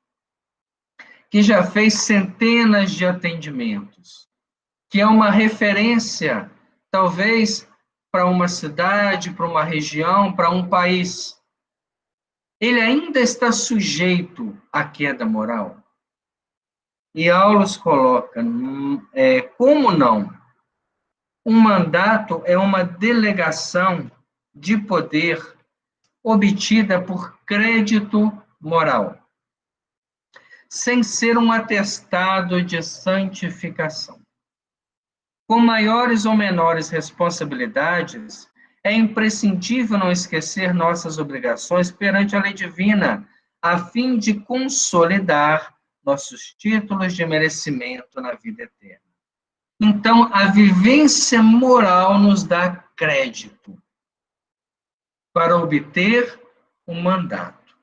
A: que já fez centenas de atendimentos, que é uma referência, talvez, para uma cidade, para uma região, para um país, ele ainda está sujeito à queda moral? E Aulos coloca, como não? Um mandato é uma delegação de poder obtida por crédito moral, sem ser um atestado de santificação. Com maiores ou menores responsabilidades, é imprescindível não esquecer nossas obrigações perante a lei divina, a fim de consolidar nossos títulos de merecimento na vida eterna. Então, a vivência moral nos dá crédito para obter um mandato,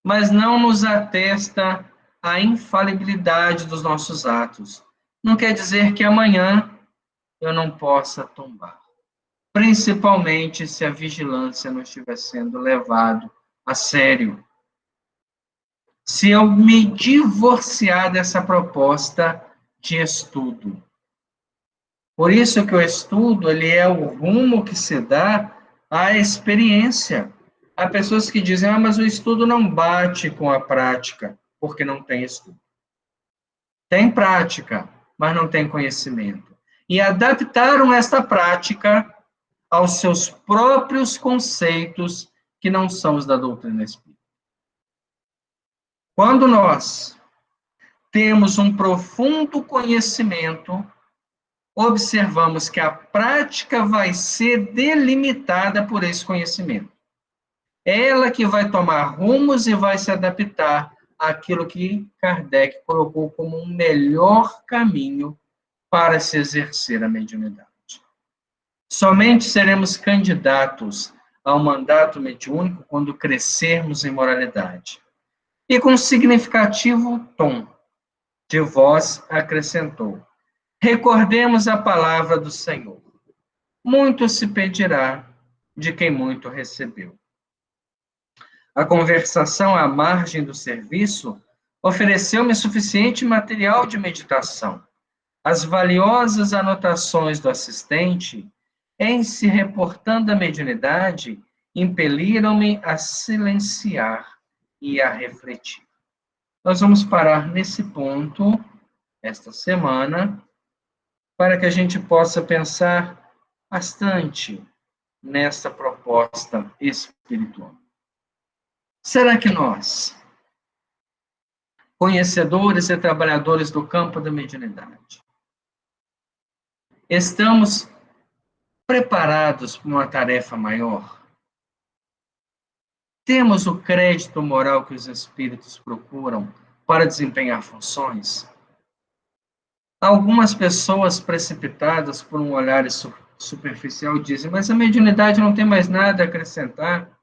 A: mas não nos atesta a infalibilidade dos nossos atos. Não quer dizer que amanhã eu não possa tombar, principalmente se a vigilância não estiver sendo levado a sério. Se eu me divorciar dessa proposta de estudo. Por isso que o estudo, ele é o rumo que se dá à experiência. Há pessoas que dizem, mas o estudo não bate com a prática, porque não tem estudo. Tem prática, mas não tem conhecimento. E adaptaram esta prática aos seus próprios conceitos, que não são os da doutrina espírita. Quando nós temos um profundo conhecimento, observamos que a prática vai ser delimitada por esse conhecimento. Ela que vai tomar rumos e vai se adaptar àquilo que Kardec colocou como um melhor caminho para se exercer a mediunidade. Somente seremos candidatos ao mandato mediúnico quando crescermos em moralidade. E com significativo tom de voz acrescentou: recordemos a palavra do Senhor. Muito se pedirá de quem muito recebeu. A conversação à margem do serviço ofereceu-me suficiente material de meditação. As valiosas anotações do assistente, em se reportando à mediunidade, impeliram-me a silenciar e a refletir. Nós vamos parar nesse ponto, esta semana, para que a gente possa pensar bastante nessa proposta espiritual. Será que nós, conhecedores e trabalhadores do campo da mediunidade, estamos preparados para uma tarefa maior? Temos o crédito moral que os espíritos procuram para desempenhar funções? Algumas pessoas precipitadas por um olhar superficial dizem, mas a mediunidade não tem mais nada a acrescentar.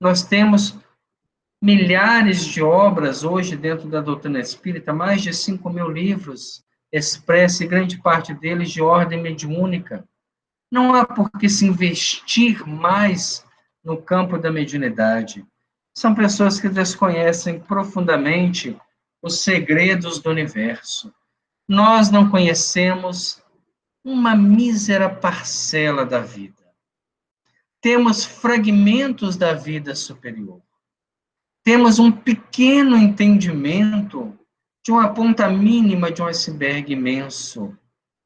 A: Nós temos milhares de obras hoje dentro da doutrina espírita, mais de 5.000 livros expressos, e grande parte deles de ordem mediúnica. Não há por que se investir mais no campo da mediunidade. São pessoas que desconhecem profundamente os segredos do universo. Nós não conhecemos uma mísera parcela da vida. Temos fragmentos da vida superior. Temos um pequeno entendimento de uma ponta mínima de um iceberg imenso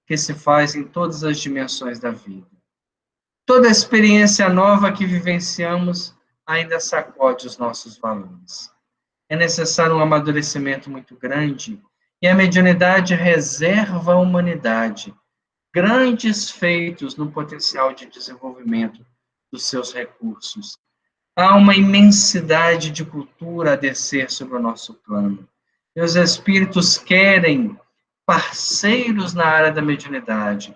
A: que se faz em todas as dimensões da vida. Toda experiência nova que vivenciamos ainda sacode os nossos valores. É necessário um amadurecimento muito grande, e a mediunidade reserva à humanidade grandes feitos no potencial de desenvolvimento dos seus recursos. Há uma imensidade de cultura a descer sobre o nosso plano. E os espíritos querem parceiros na área da mediunidade,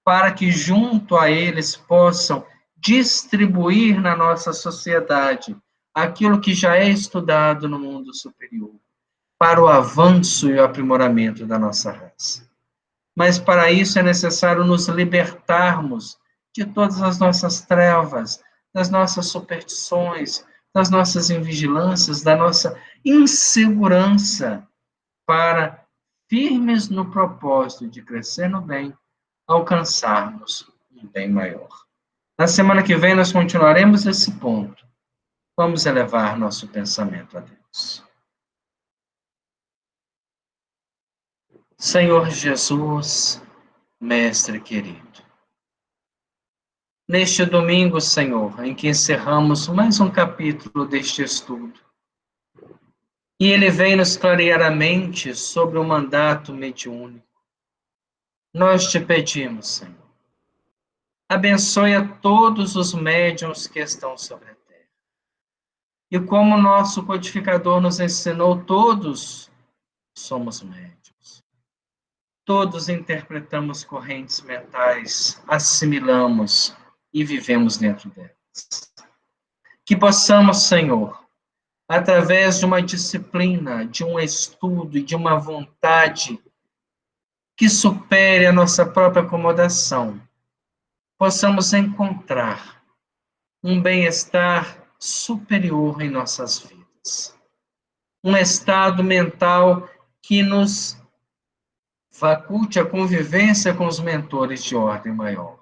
A: para que junto a eles possam distribuir na nossa sociedade aquilo que já é estudado no mundo superior, para o avanço e o aprimoramento da nossa raça. Mas para isso é necessário nos libertarmos de todas as nossas trevas, das nossas superstições, das nossas invigilâncias, da nossa insegurança, para, firmes no propósito de crescer no bem, alcançarmos um bem maior. Na semana que vem nós continuaremos esse ponto. Vamos elevar nosso pensamento a Deus. Senhor Jesus, Mestre querido, neste domingo, Senhor, em que encerramos mais um capítulo deste estudo, e ele vem nos clarear a mente sobre o mandato mediúnico, nós te pedimos, Senhor, abençoe a todos os médiuns que estão sobre a terra. E como nosso codificador nos ensinou, todos somos médiuns. Todos interpretamos correntes mentais, assimilamos e vivemos dentro delas. Que possamos, Senhor, através de uma disciplina, de um estudo e de uma vontade que supere a nossa própria acomodação, possamos encontrar um bem-estar superior em nossas vidas. Um estado mental que nos faculte a convivência com os mentores de ordem maior.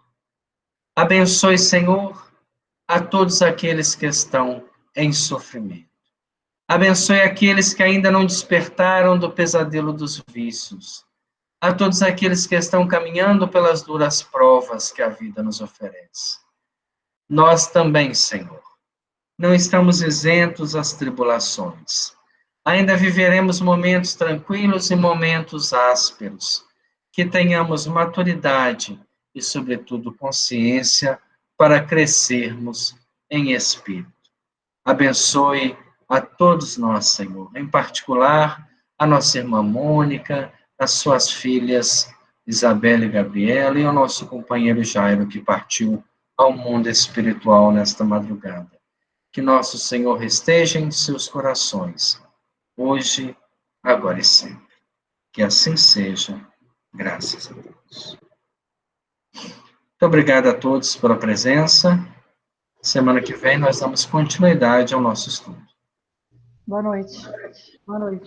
A: Abençoe, Senhor, a todos aqueles que estão em sofrimento. Abençoe aqueles que ainda não despertaram do pesadelo dos vícios. A todos aqueles que estão caminhando pelas duras provas que a vida nos oferece. Nós também, Senhor, não estamos isentos às tribulações. Ainda viveremos momentos tranquilos e momentos ásperos. Que tenhamos maturidade e, sobretudo, consciência para crescermos em espírito. Abençoe a todos nós, Senhor, em particular a nossa irmã Mônica, as suas filhas Isabela e Gabriela e o nosso companheiro Jairo, que partiu ao mundo espiritual nesta madrugada. Que nosso Senhor esteja em seus corações, hoje, agora e sempre. Que assim seja, graças a Deus. Muito obrigado a todos pela presença. Semana que vem nós damos continuidade ao nosso estudo.
B: Boa noite. Boa noite.